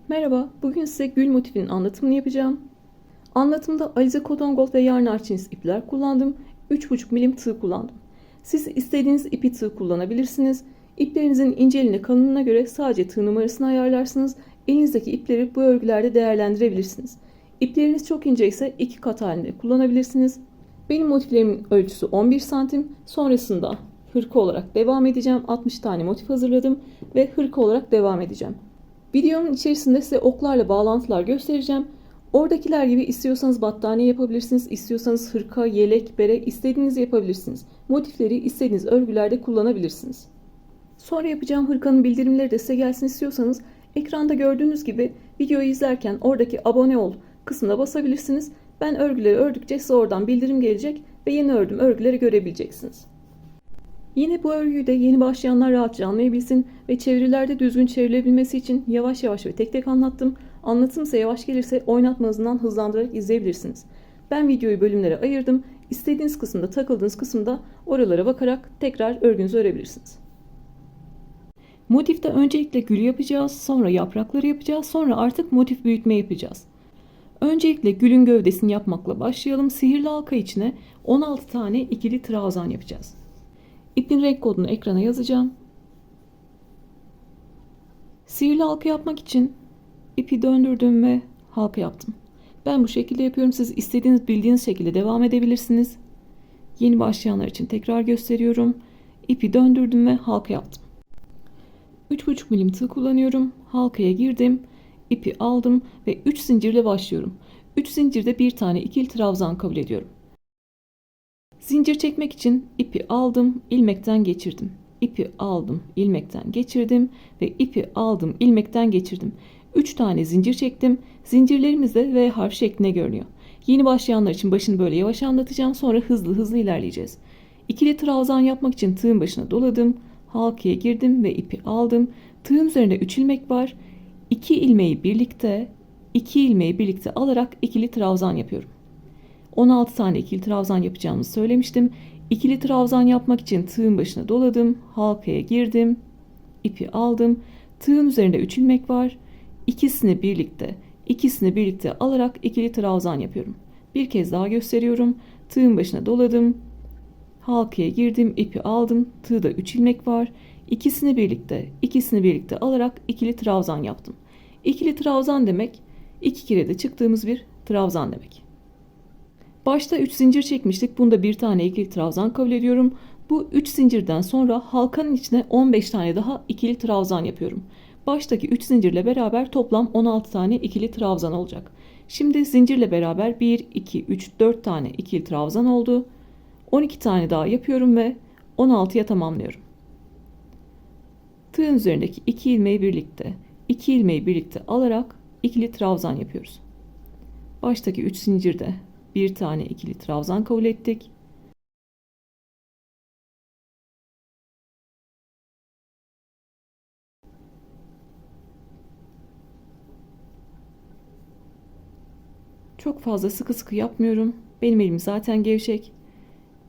Merhaba, bugün size gül motifinin anlatımını yapacağım. Anlatımda Alize Cotton Gold ve Yarn Arçiniz ipler kullandım. 3,5 milim tığ kullandım. Siz istediğiniz ipi tığ kullanabilirsiniz. İplerinizin inceliğine kalınlığına göre sadece tığ numarasını ayarlarsınız. Elinizdeki ipleri bu örgülerde değerlendirebilirsiniz. İpleriniz çok ince ise 2 kat halinde kullanabilirsiniz. Benim motiflerimin ölçüsü 11 santim. Sonrasında hırka olarak devam edeceğim. 60 tane motif hazırladım ve hırka olarak devam edeceğim. Videonun içerisinde size oklarla bağlantılar göstereceğim. Oradakiler gibi istiyorsanız battaniye yapabilirsiniz, istiyorsanız hırka, yelek, bere istediğinizi yapabilirsiniz. Motifleri istediğiniz örgülerde kullanabilirsiniz. Sonra yapacağım hırkanın bildirimleri de size gelsin istiyorsanız ekranda gördüğünüz gibi videoyu izlerken oradaki abone ol kısmına basabilirsiniz. Ben örgüleri ördükçe size oradan bildirim gelecek ve yeni ördüğüm örgüleri görebileceksiniz. Yine bu örgüyü de yeni başlayanlar rahatça anlayabilsin ve çevirilerde düzgün çevrilebilmesi için yavaş yavaş ve tek tek anlattım. Anlatımsa yavaş gelirse oynatma hızından hızlandırarak izleyebilirsiniz. Ben videoyu bölümlere ayırdım. İstediğiniz kısımda, takıldığınız kısımda oralara bakarak tekrar örgünüzü örebilirsiniz. Motifte öncelikle gül yapacağız, sonra yaprakları yapacağız, sonra artık motif büyütme yapacağız. Öncelikle gülün gövdesini yapmakla başlayalım. Sihirli halka içine 16 tane ikili trabzan yapacağız. İpin renk kodunu ekrana yazacağım. Sihirli halka yapmak için ipi döndürdüm ve halka yaptım. Ben bu şekilde yapıyorum. Siz istediğiniz, bildiğiniz şekilde devam edebilirsiniz. Yeni başlayanlar için tekrar gösteriyorum. İpi döndürdüm ve halka yaptım. 3,5 milim tığ kullanıyorum. Halkaya girdim. İpi aldım ve 3 zincirle başlıyorum. 3 zincirde bir tane ikili trabzan kabul ediyorum. Zincir çekmek için ipi aldım, ilmekten geçirdim. İpi aldım, ilmekten geçirdim ve ipi aldım, ilmekten geçirdim. 3 tane zincir çektim. Zincirlerimiz de V harf şeklinde görünüyor. Yeni başlayanlar için başını böyle yavaş anlatacağım. Sonra hızlı hızlı ilerleyeceğiz. İkili trabzan yapmak için tığın başına doladım. Halkaya girdim ve ipi aldım. Tığın üzerinde 3 ilmek var. 2 ilmeği birlikte alarak ikili trabzan yapıyorum. 16 tane ikili trabzan yapacağımızı söylemiştim. İkili trabzan yapmak için tığın başına doladım. Halkaya girdim. İpi aldım. Tığın üzerinde 3 ilmek var. İkisini birlikte alarak ikili trabzan yapıyorum. Bir kez daha gösteriyorum. Tığın başına doladım. Halkaya girdim. İpi aldım. Tığda 3 ilmek var. İkisini birlikte alarak ikili trabzan yaptım. İkili trabzan demek 2 kere de çıktığımız bir trabzan demek. Başta 3 zincir çekmiştik. Bunda bir tane ikili trabzan kabul ediyorum. Bu 3 zincirden sonra halkanın içine 15 tane daha ikili trabzan yapıyorum. Baştaki 3 zincirle beraber toplam 16 tane ikili trabzan olacak. Şimdi zincirle beraber 1, 2, 3, 4 tane ikili trabzan oldu. 12 tane daha yapıyorum ve 16'ya tamamlıyorum. Tığın üzerindeki 2 ilmeği birlikte alarak ikili trabzan yapıyoruz. Baştaki 3 zincirde bir tane ikili trabzan kabul ettik. Çok fazla sıkı sıkı yapmıyorum. Benim elim zaten gevşek.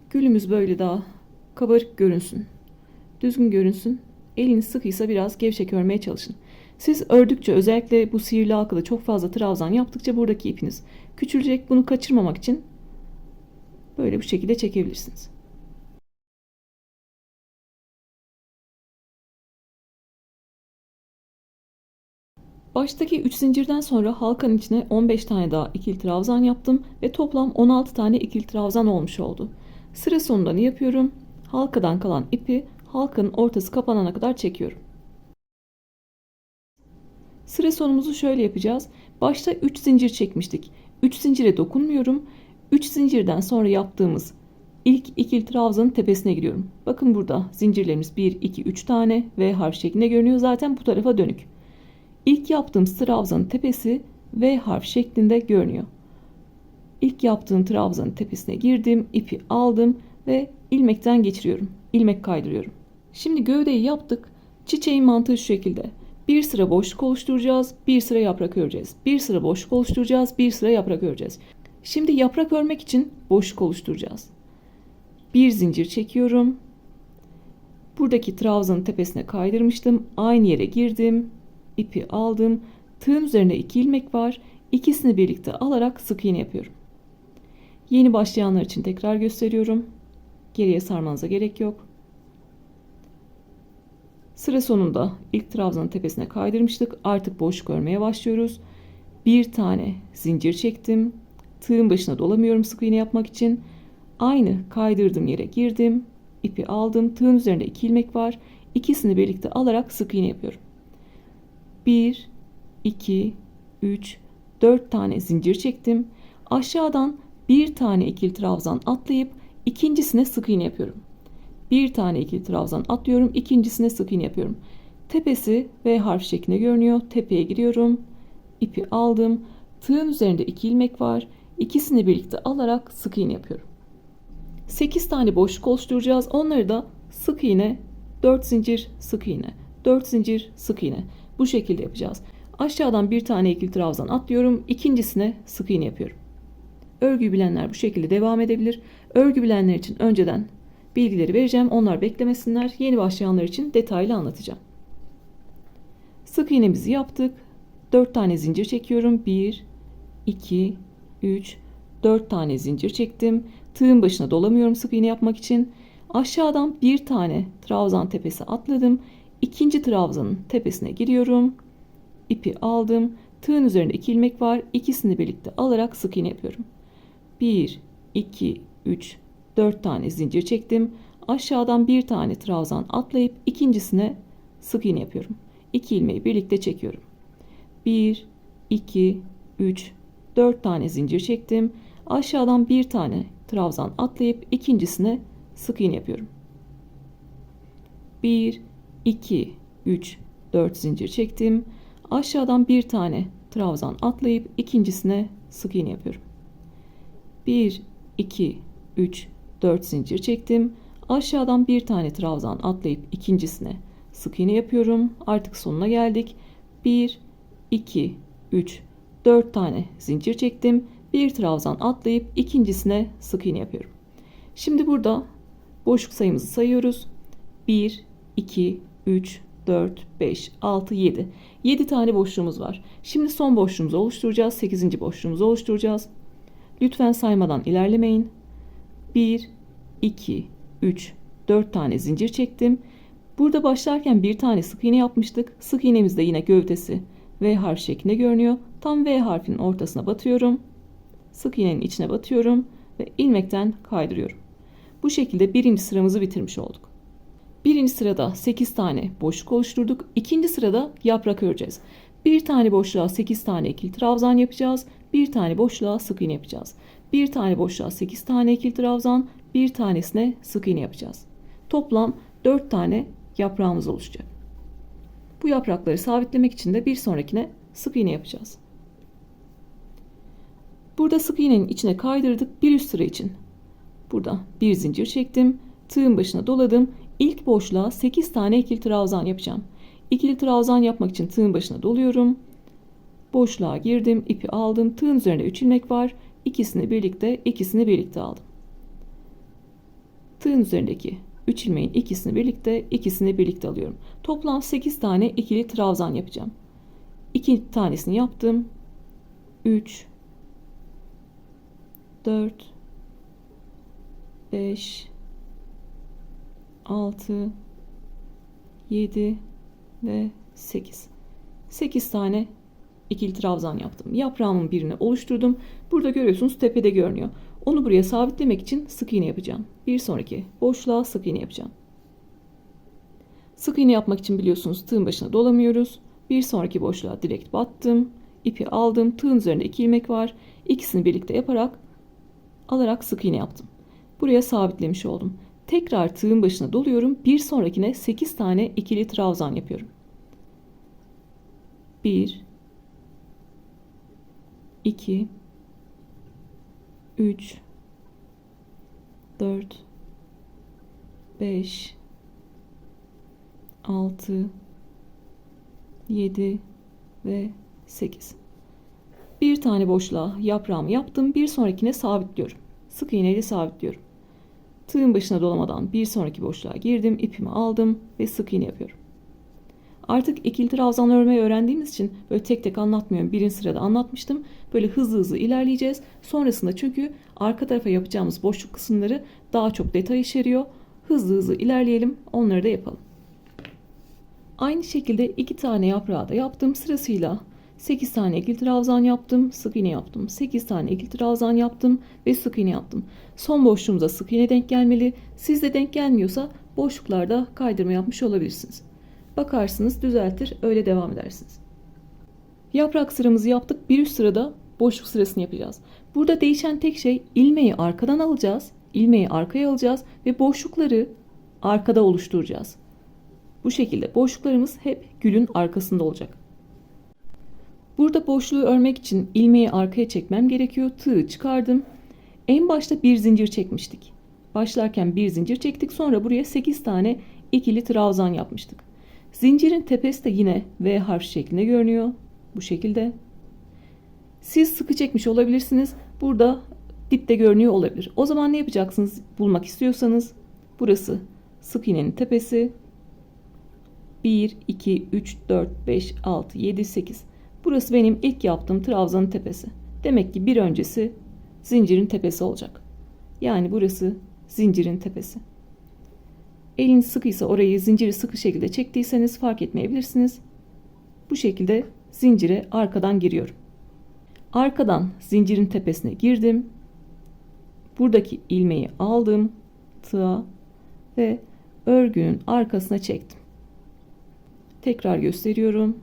Gülümüz böyle daha kabarık görünsün. Düzgün görünsün. Eliniz sıkıysa biraz gevşek örmeye çalışın. Siz ördükçe, özellikle bu sihirli halkada çok fazla trabzan yaptıkça buradaki ipiniz küçülecek. Bunu kaçırmamak için böyle bu şekilde çekebilirsiniz. Baştaki 3 zincirden sonra halkanın içine 15 tane daha ikili trabzan yaptım ve toplam 16 tane ikili trabzan olmuş oldu. Sıra sonunda ne yapıyorum? Halkadan kalan ipi halkanın ortası kapanana kadar çekiyorum. Sıra sonumuzu şöyle yapacağız. Başta 3 zincir çekmiştik. 3 zincire dokunmuyorum. 3 zincirden sonra yaptığımız ilk ikili trabzanın tepesine giriyorum. Bakın burada zincirlerimiz 1, 2, 3 tane V harf şeklinde görünüyor. Zaten bu tarafa dönük. İlk yaptığım trabzanın tepesi V harf şeklinde görünüyor. İlk yaptığım trabzanın tepesine girdim, ipi aldım ve ilmekten geçiriyorum. İlmek kaydırıyorum. Şimdi gövdeyi yaptık. Çiçeğin mantığı şu şekilde. Bir sıra boşluk oluşturacağız, bir sıra yaprak öreceğiz. Bir sıra boşluk oluşturacağız, bir sıra yaprak öreceğiz. Şimdi yaprak örmek için boşluk oluşturacağız. Bir zincir çekiyorum. Buradaki trabzanın tepesine kaydırmıştım. Aynı yere girdim. İpi aldım. Tığın üzerinde 2 ilmek var. İkisini birlikte alarak sık iğne yapıyorum. Yeni başlayanlar için tekrar gösteriyorum. Geriye sarmanıza gerek yok. Sıra sonunda ilk trabzanın tepesine kaydırmıştık. Artık boşluk örmeye başlıyoruz. Bir tane zincir çektim. Tığın başına dolamıyorum sık iğne yapmak için. Aynı kaydırdığım yere girdim. İpi aldım. Tığın üzerinde 2 ilmek var. İkisini birlikte alarak sık iğne yapıyorum. 1, 2, 3, 4 tane zincir çektim. Aşağıdan bir tane ikili trabzan atlayıp ikincisine sık iğne yapıyorum. Bir tane ikili trabzan atlıyorum, ikincisine sık iğne yapıyorum. Tepesi V harf şeklinde görünüyor. Tepeye giriyorum. İpi aldım. Tığın üzerinde 2 ilmek var. İkisini birlikte alarak sık iğne yapıyorum. 8 tane boşluk oluşturacağız. Onları da sık iğne, 4 zincir, sık iğne, 4 zincir, sık iğne. Bu şekilde yapacağız. Aşağıdan bir tane ikili trabzan atlıyorum. İkincisine sık iğne yapıyorum. Örgüyü bilenler bu şekilde devam edebilir. Örgü bilenler için önceden bilgileri vereceğim. Onlar beklemesinler. Yeni başlayanlar için detaylı anlatacağım. Sık iğnemizi yaptık. 4 tane zincir çekiyorum. 1, 2, 3, 4 tane zincir çektim. Tığın başına dolamıyorum sık iğne yapmak için. Aşağıdan bir tane trabzan tepesi atladım. İkinci trabzanın tepesine giriyorum. İpi aldım. Tığın üzerinde 2 ilmek var. İkisini birlikte alarak sık iğne yapıyorum. 1, 2, 3, 4 tane zincir çektim. Aşağıdan bir tane trabzan atlayıp ikincisine sık iğne yapıyorum. 2 ilmeği birlikte çekiyorum. 1, 2, 3, 4 tane zincir çektim. Aşağıdan bir tane trabzan atlayıp ikincisine sık iğne yapıyorum. 1, 2, 3, 4 zincir çektim. Aşağıdan bir tane trabzan atlayıp ikincisine sık iğne yapıyorum. 1, 2, 3, 4 zincir çektim. Aşağıdan bir tane trabzan atlayıp ikincisine sık iğne yapıyorum. Artık sonuna geldik. 1, 2, 3, 4 tane zincir çektim. Bir trabzan atlayıp ikincisine sık iğne yapıyorum. Şimdi burada boşluk sayımızı sayıyoruz. 1, 2, 3, 4, 5, 6, 7. 7 tane boşluğumuz var. Şimdi son boşluğumuzu oluşturacağız. 8. boşluğumuzu oluşturacağız. Lütfen saymadan ilerlemeyin. 1, 2, 3, 4 tane zincir çektim. Burada başlarken bir tane sık iğne yapmıştık. Sık iğnemiz de yine gövdesi V harf şeklinde görünüyor. Tam V harfinin ortasına batıyorum. Sık iğnenin içine batıyorum ve ilmekten kaydırıyorum. Bu şekilde birinci sıramızı bitirmiş olduk. Birinci sırada 8 tane boşluk oluşturduk. İkinci sırada yaprak öreceğiz. Bir tane boşluğa 8 tane ikili trabzan yapacağız. Bir tane boşluğa sık iğne yapacağız. Bir tane boşluğa 8 tane ikili trabzan, bir tanesine sık iğne yapacağız. Toplam 4 tane yaprağımız oluşacak. Bu yaprakları sabitlemek için de bir sonrakine sık iğne yapacağız. Burada sık iğnenin içine kaydırdık. Bir üst sıra için burada bir zincir çektim. Tığın başına doladım. İlk boşluğa 8 tane ikili trabzan yapacağım. İkili trabzan yapmak için tığın başına doluyorum. Boşluğa girdim, ipi aldım. Tığın üzerinde 3 ilmek var. İkisini birlikte aldım. Tığın üzerindeki 3 ilmeğin ikisini birlikte alıyorum. Toplam 8 tane ikili trabzan yapacağım. 2 tanesini yaptım. 3, 4, 5, 6, 7 ve 8. 8 tane ikili trabzan yaptım. Yaprağımın birini oluşturdum. Burada görüyorsunuz tepede görünüyor. Onu buraya sabitlemek için sık iğne yapacağım. Bir sonraki boşluğa sık iğne yapacağım. Sık iğne yapmak için biliyorsunuz tığın başına dolamıyoruz. Bir sonraki boşluğa direkt battım. İpi aldım. Tığın üzerinde 2 ilmek var. İkisini birlikte alarak sık iğne yaptım. Buraya sabitlemiş oldum. Tekrar tığın başına doluyorum. Bir sonrakine 8 tane ikili trabzan yapıyorum. 1, 2, 3, 4, 5, 6, 7 ve 8. Bir tane boşluğa yaprağımı yaptım. Bir sonrakine sabitliyorum. Sık iğneyle sabitliyorum. Tığın başına dolamadan bir sonraki boşluğa girdim. İpimi aldım ve sık iğne yapıyorum. Artık ikili trabzan örmeyi öğrendiğimiz için böyle tek tek anlatmıyorum. Birinci sırada anlatmıştım. Böyle hızlı hızlı ilerleyeceğiz. Sonrasında çünkü arka tarafa yapacağımız boşluk kısımları daha çok detay içeriyor. Hızlı hızlı ilerleyelim. Onları da yapalım. Aynı şekilde 2 tane yaprağı da yaptım. Sırasıyla 8 tane ikili trabzan yaptım. Sık iğne yaptım. 8 tane ikili trabzan yaptım ve sık iğne yaptım. Son boşluğumuza sık iğne denk gelmeli. Sizde denk gelmiyorsa boşluklarda kaydırma yapmış olabilirsiniz. Bakarsınız, düzeltir, öyle devam edersiniz. Yaprak sıramızı yaptık. Bir üst sırada boşluk sırasını yapacağız. Burada değişen tek şey, ilmeği arkadan alacağız. İlmeği arkaya alacağız ve boşlukları arkada oluşturacağız. Bu şekilde boşluklarımız hep gülün arkasında olacak. Burada boşluğu örmek için ilmeği arkaya çekmem gerekiyor. Tığı çıkardım. En başta bir zincir çekmiştik. Başlarken bir zincir çektik. Sonra buraya 8 tane ikili trabzan yapmıştık. Zincirin tepesi de yine V harfi şeklinde görünüyor. Bu şekilde. Siz sıkı çekmiş olabilirsiniz. Burada dipte görünüyor olabilir. O zaman ne yapacaksınız bulmak istiyorsanız? Burası sık iğnenin tepesi. 1, 2, 3, 4, 5, 6, 7, 8. Burası benim ilk yaptığım trabzanın tepesi. Demek ki bir öncesi zincirin tepesi olacak. Yani burası zincirin tepesi. Eliniz sıkıysa orayı zinciri sıkı şekilde çektiyseniz fark etmeyebilirsiniz. Bu şekilde zincire arkadan giriyorum. Arkadan zincirin tepesine girdim. Buradaki ilmeği aldım tığa ve örgünün arkasına çektim. Tekrar gösteriyorum.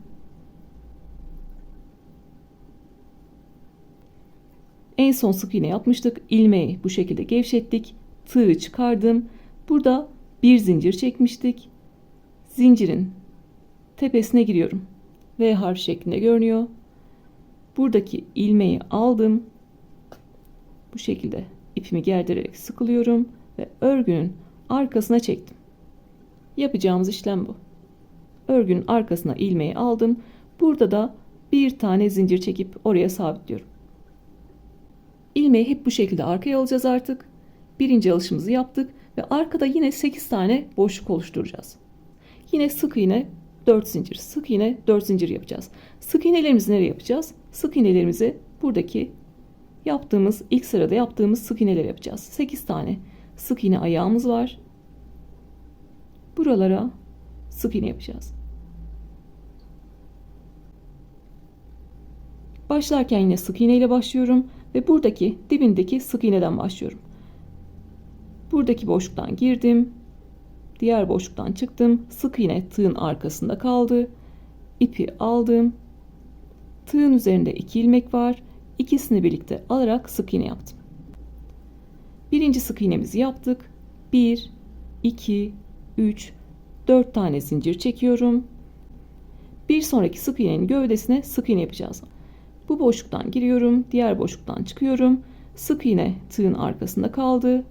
En son sık iğne yapmıştık. İlmeği bu şekilde gevşettik. Tığı çıkardım. Burada bir zincir çekmiştik. Zincirin tepesine giriyorum. V harf şeklinde görünüyor. Buradaki ilmeği aldım. Bu şekilde ipimi gerdirerek sıkılıyorum ve örgünün arkasına çektim. Yapacağımız işlem bu. Örgünün arkasına ilmeği aldım. Burada da bir tane zincir çekip oraya sabitliyorum. İlmeği hep bu şekilde arkaya alacağız artık. Birinci alışımızı yaptık ve arkada yine 8 tane boşluk oluşturacağız. Yine sık iğne 4 zincir, sık iğne 4 zincir yapacağız. Sık iğnelerimizi nereye yapacağız? Sık iğnelerimizi buradaki yaptığımız ilk sırada yaptığımız sık iğneler yapacağız. 8 tane sık iğne ayağımız var. Buralara sık iğne yapacağız. Başlarken yine sık iğne ile başlıyorum ve buradaki dibindeki sık iğneden başlıyorum. Buradaki boşluktan girdim. Diğer boşluktan çıktım. Sık iğne tığın arkasında kaldı. İpi aldım. Tığın üzerinde 2 ilmek var. İkisini birlikte alarak sık iğne yaptım. Birinci sık iğnemizi yaptık. 1, 2, 3, 4 tane zincir çekiyorum. Bir sonraki sık iğnenin gövdesine sık iğne yapacağız. Bu boşluktan giriyorum. Diğer boşluktan çıkıyorum. Sık iğne tığın arkasında kaldı.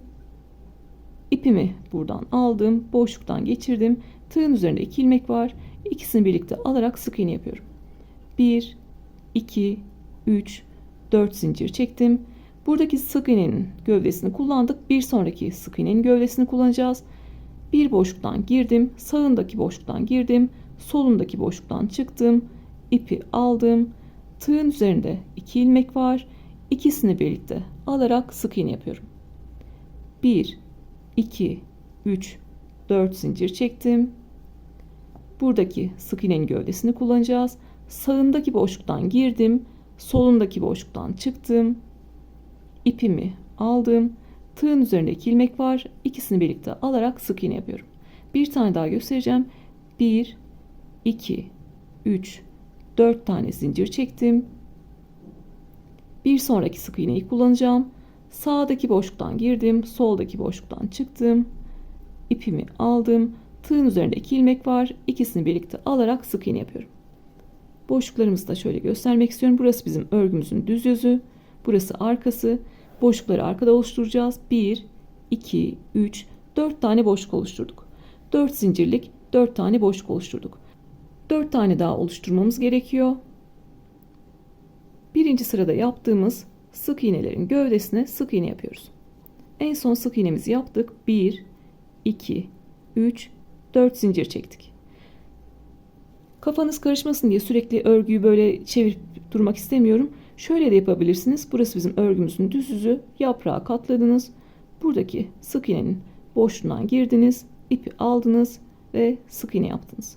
İpimi buradan aldım. Boşluktan geçirdim. Tığın üzerinde 2 ilmek var. İkisini birlikte alarak sık iğne yapıyorum. 1, 2, 3, 4 zincir çektim. Buradaki sık iğnenin gövdesini kullandık. Bir sonraki sık iğnenin gövdesini kullanacağız. Bir boşluktan girdim. Sağındaki boşluktan girdim. Solundaki boşluktan çıktım. İpi aldım. Tığın üzerinde 2 ilmek var. İkisini birlikte alarak sık iğne yapıyorum. 1, 2, 3, 4 zincir çektim. Buradaki sık iğnenin gövdesini kullanacağız. Sağındaki boşluktan girdim. Solundaki boşluktan çıktım. İpimi aldım. Tığın üzerinde 2 ilmek var. İkisini birlikte alarak sık iğne yapıyorum. Bir tane daha göstereceğim. 1, 2, 3, 4 tane zincir çektim. Bir sonraki sık iğneyi kullanacağım. Sağdaki boşluktan girdim. Soldaki boşluktan çıktım. İpimi aldım. Tığın üzerinde 2 ilmek var. İkisini birlikte alarak sık iğne yapıyorum. Boşluklarımızı da şöyle göstermek istiyorum. Burası bizim örgümüzün düz yüzü. Burası arkası. Boşlukları arkada oluşturacağız. 1, 2, 3, 4 tane boşluk oluşturduk. 4 zincirlik 4 tane boşluk oluşturduk. 4 tane daha oluşturmamız gerekiyor. Birinci sırada yaptığımız sık iğnelerin gövdesine sık iğne yapıyoruz. En son sık iğnemizi yaptık. 1, 2, 3, 4 zincir çektik. Kafanız karışmasın diye sürekli örgüyü böyle çevirip durmak istemiyorum. Şöyle de yapabilirsiniz. Burası bizim örgümüzün düz yüzü. Yaprağı katladınız. Buradaki sık iğnenin boşluğundan girdiniz. İpi aldınız ve sık iğne yaptınız.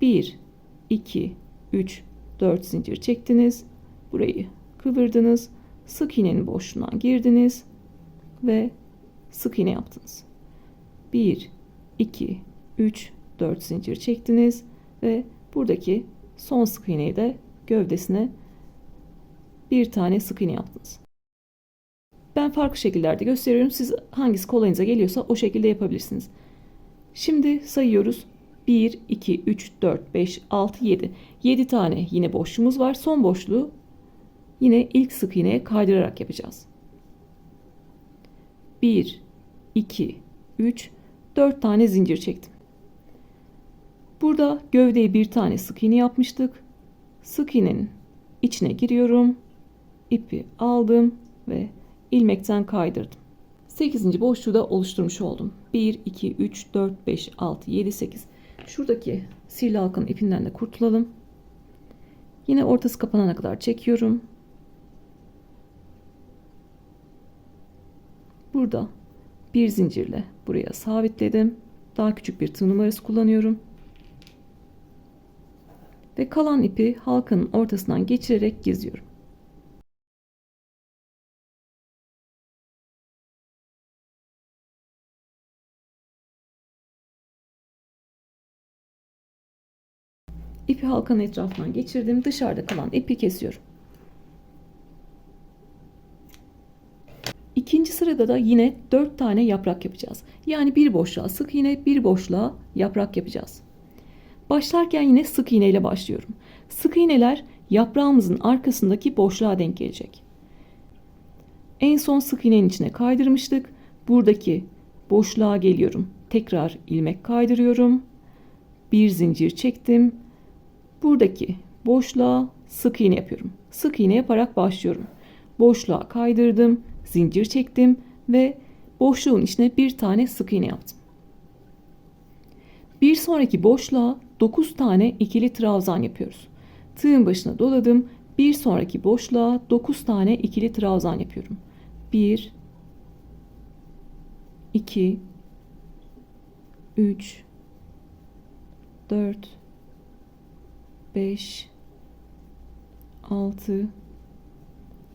1, 2, 3, 4 zincir çektiniz. Burayı kıvırdınız. Sık iğnenin boşluğundan girdiniz ve sık iğne yaptınız. 1, 2, 3, 4 zincir çektiniz ve buradaki son sık iğneyi de gövdesine bir tane sık iğne yaptınız. Ben farklı şekillerde gösteriyorum. Siz hangisi kolayınıza geliyorsa o şekilde yapabilirsiniz. Şimdi sayıyoruz. 1, 2, 3, 4, 5, 6, 7. 7 tane yine boşluğumuz var. Son boşluğu yine ilk sık iğneye kaydırarak yapacağız. 1, 2, 3, 4 tane zincir çektim. Burada gövdeye bir tane sık iğne yapmıştık. Sık iğnenin içine giriyorum. İpi aldım ve ilmekten kaydırdım. 8. boşluğu da oluşturmuş oldum. 1, 2, 3, 4, 5, 6, 7, 8. Şuradaki sihirli halkanın ipinden de kurtulalım. Yine ortası kapanana kadar çekiyorum. Burada bir zincirle buraya sabitledim. Daha küçük bir tığ numarası kullanıyorum. Ve kalan ipi halkanın ortasından geçirerek geziyorum. İpi halkanın etrafından geçirdim. Dışarıda kalan ipi kesiyorum. İkinci sırada da yine 4 tane yaprak yapacağız. Yani bir boşluğa sık iğne, bir boşluğa yaprak yapacağız. Başlarken yine sık iğne ile başlıyorum. Sık iğneler yaprağımızın arkasındaki boşluğa denk gelecek. En son sık iğnenin içine kaydırmıştık. Buradaki boşluğa geliyorum. Tekrar ilmek kaydırıyorum. Bir zincir çektim. Buradaki boşluğa sık iğne yapıyorum. Sık iğne yaparak başlıyorum. Boşluğa kaydırdım, zincir çektim ve boşluğun içine bir tane sık iğne yaptım. Bir sonraki boşluğa 9 tane ikili trabzan yapıyoruz. Tığın başına doladım. Bir sonraki boşluğa 9 tane ikili trabzan yapıyorum. 1, 2, 3, 4, 5, 6,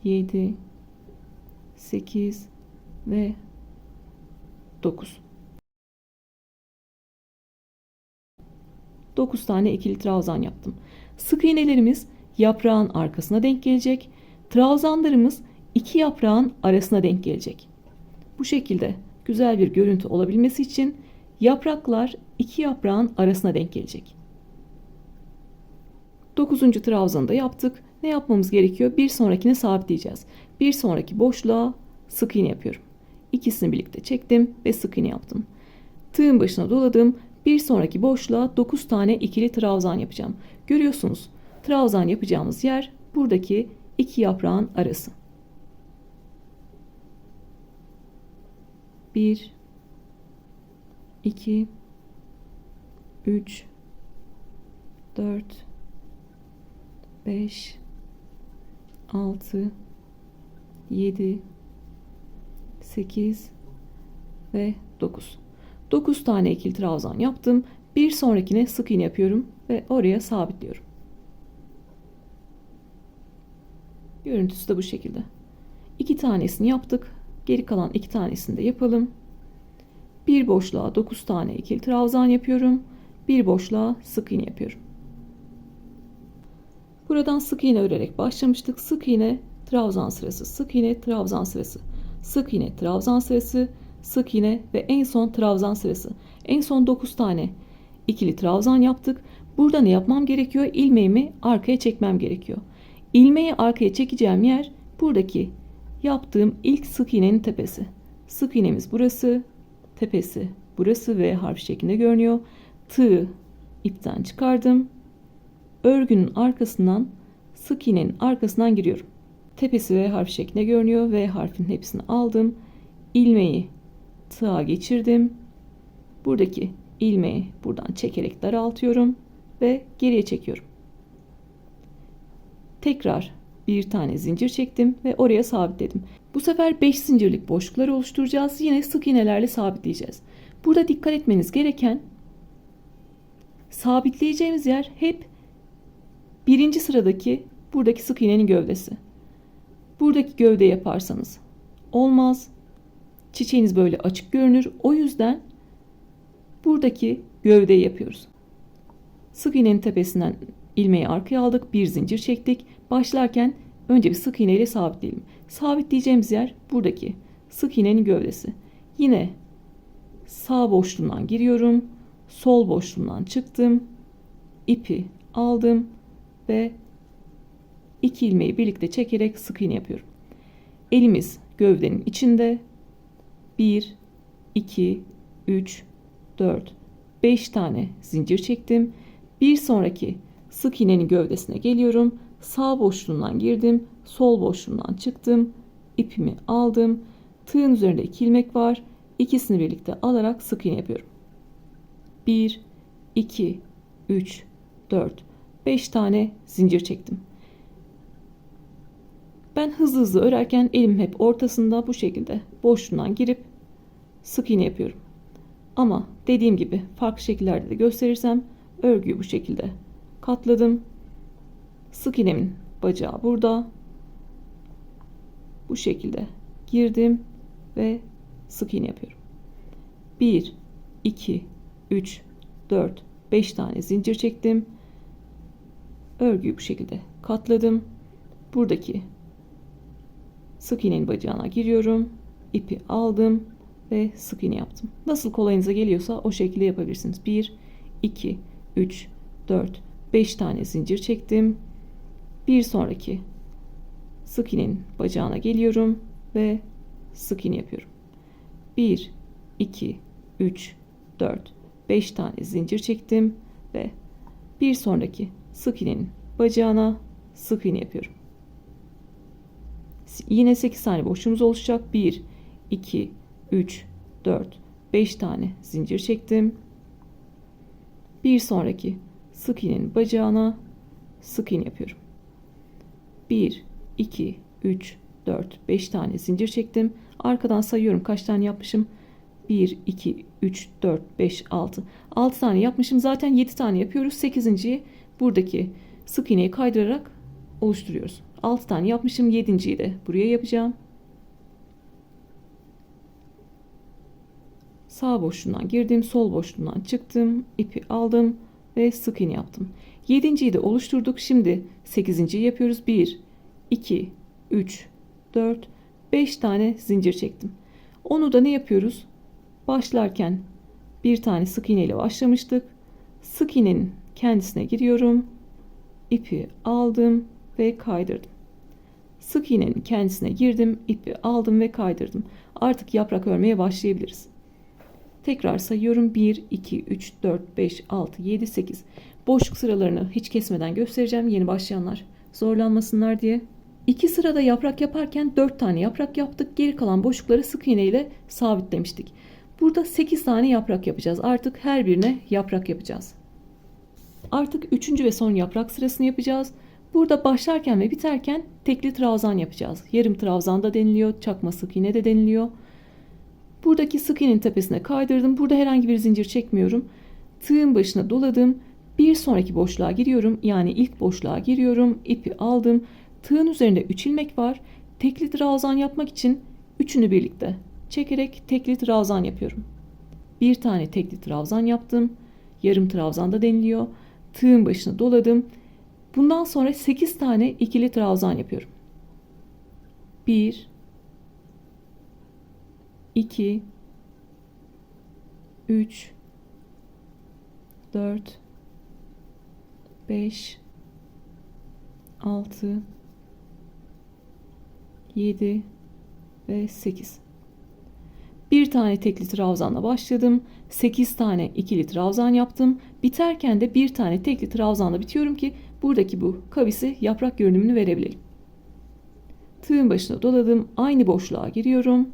7, 8 ve 9. 9 tane ikili trabzan yaptım. Sık iğnelerimiz yaprağın arkasına denk gelecek. Trabzanlarımız iki yaprağın arasına denk gelecek. Bu şekilde güzel bir görüntü olabilmesi için yapraklar iki yaprağın arasına denk gelecek. 9. trabzanı da yaptık. Ne yapmamız gerekiyor? Bir sonrakini sabitleyeceğiz. Bir sonraki boşluğa sık iğne yapıyorum. İkisini birlikte çektim ve sık iğne yaptım. Tığın başına doladım. Bir sonraki boşluğa 9 tane ikili trabzan yapacağım. Görüyorsunuz, trabzan yapacağımız yer buradaki iki yaprağın arası. 1, 2, 3, 4, 5, 6, 7, 8 ve 9. 9 tane ikili trabzan yaptım. Bir sonrakine sık iğne yapıyorum ve oraya sabitliyorum. Görüntüsü de bu şekilde. 2 tanesini yaptık. Geri kalan 2 tanesini de yapalım. Bir boşluğa 9 tane ikili trabzan yapıyorum. Bir boşluğa sık iğne yapıyorum. Buradan sık iğne örerek başlamıştık. Sık iğne, trabzan sırası, sık iğne, trabzan sırası, sık iğne, trabzan sırası, sık iğne ve en son trabzan sırası. En son 9 tane ikili trabzan yaptık. Burada ne yapmam gerekiyor? İlmeğimi arkaya çekmem gerekiyor. İlmeği arkaya çekeceğim yer buradaki yaptığım ilk sık iğnenin tepesi. Sık iğnemiz burası, tepesi burası ve harf şeklinde görünüyor. Tığı ipten çıkardım. Örgünün arkasından sık iğnenin arkasından giriyorum. Tepesi V harf şeklinde görünüyor. V harfinin hepsini aldım. İlmeği tığa geçirdim. Buradaki ilmeği buradan çekerek daraltıyorum ve geriye çekiyorum. Tekrar bir tane zincir çektim ve oraya sabitledim. Bu sefer 5 zincirlik boşluklar oluşturacağız. Yine sık iğnelerle sabitleyeceğiz. Burada dikkat etmeniz gereken, sabitleyeceğimiz yer hep birinci sıradaki buradaki sık iğnenin gövdesi. Buradaki gövde yaparsanız olmaz. Çiçeğiniz böyle açık görünür. O yüzden buradaki gövdeyi yapıyoruz. Sık iğnenin tepesinden ilmeği arkaya aldık. Bir zincir çektik. Başlarken önce bir sık iğne ile sabitleyelim. Sabitleyeceğimiz yer buradaki sık iğnenin gövdesi. Yine sağ boşluğundan giriyorum. Sol boşluğundan çıktım. İpi aldım ve iki ilmeği birlikte çekerek sık iğne yapıyorum. Elimiz gövdenin içinde. 1, 2, 3, 4, 5 tane zincir çektim. Bir sonraki sık iğnenin gövdesine geliyorum. Sağ boşluğundan girdim. Sol boşluğundan çıktım. İpimi aldım. Tığın üzerinde 2 ilmek var. İkisini birlikte alarak sık iğne yapıyorum. 1, 2, 3, 4, 5 tane zincir çektim. Ben hızlı hızlı örerken elim hep ortasında, bu şekilde boşluğundan girip sık iğne yapıyorum. Ama dediğim gibi farklı şekillerde de gösterirsem örgüyü bu şekilde katladım. Sık iğnemin bacağı burada. Bu şekilde girdim ve sık iğne yapıyorum. 1, 2, 3, 4, 5 tane zincir çektim. Örgüyü bu şekilde katladım. Buradaki sık iğnenin bacağına giriyorum. İpi aldım ve sık iğne yaptım. Nasıl kolayınıza geliyorsa o şekilde yapabilirsiniz. 1, 2, 3, 4, 5 tane zincir çektim. Bir sonraki sık iğnenin bacağına geliyorum ve sık iğne yapıyorum. 1, 2, 3, 4, 5 tane zincir çektim ve bir sonraki sık iğnenin bacağına sık iğne yapıyorum. Yine 8 tane boşluğumuz oluşacak. 1, 2, 3, 4, 5 tane zincir çektim. Bir sonraki sık iğnenin bacağına sık iğne yapıyorum. 1, 2, 3, 4, 5 tane zincir çektim. Arkadan sayıyorum kaç tane yapmışım. 1, 2, 3, 4, 5, 6. 6 tane yapmışım. Zaten 7 tane yapıyoruz. 8.'yi buradaki sık iğneyi kaydırarak oluşturuyoruz. 6 tane yapmışım. 7.'yi de buraya yapacağım. Sağ boşluğundan girdim. Sol boşluğundan çıktım. İpi aldım ve sık iğne yaptım. 7.'yi de oluşturduk. Şimdi 8.'yi yapıyoruz. 1, 2, 3, 4, 5 tane zincir çektim. Onu da ne yapıyoruz? Başlarken bir tane sık iğne ile başlamıştık. Sık iğnenin kendisine giriyorum. İpi aldım ve kaydırdım. Sık iğnenin kendisine girdim, ipi aldım ve kaydırdım. Artık yaprak örmeye başlayabiliriz. Tekrar sayıyorum. 1, 2, 3, 4, 5, 6, 7, 8. Boşluk sıralarını hiç kesmeden göstereceğim. Yeni başlayanlar zorlanmasınlar diye. 2 sırada yaprak yaparken 4 tane yaprak yaptık. Geri kalan boşlukları sık iğne ile sabitlemiştik. Burada 8 tane yaprak yapacağız. Artık her birine yaprak yapacağız. Artık 3. ve son yaprak sırasını yapacağız. Burada başlarken ve biterken tekli trabzan yapacağız. Yarım trabzan da deniliyor, çakma sık iğne de deniliyor. Buradaki sık iğnenin tepesine kaydırdım. Burada herhangi bir zincir çekmiyorum. Tığın başına doladım. Bir sonraki boşluğa giriyorum. Yani ilk boşluğa giriyorum. İpi aldım. Tığın üzerinde 3 ilmek var. Tekli trabzan yapmak için üçünü birlikte çekerek tekli trabzan yapıyorum. Bir tane tekli trabzan yaptım. Yarım trabzan da deniliyor. Tığın başına doladım. Bundan sonra 8 tane ikili trabzan yapıyorum. 1, 2, 3, 4, 5, 6, 7 ve 8. Bir tane tekli trabzanla başladım. 8 tane ikili trabzan yaptım. Biterken de bir tane tekli trabzanla bitiyorum ki buradaki bu kavisi yaprak görünümünü verebilelim. Tığın başına doladım. Aynı boşluğa giriyorum.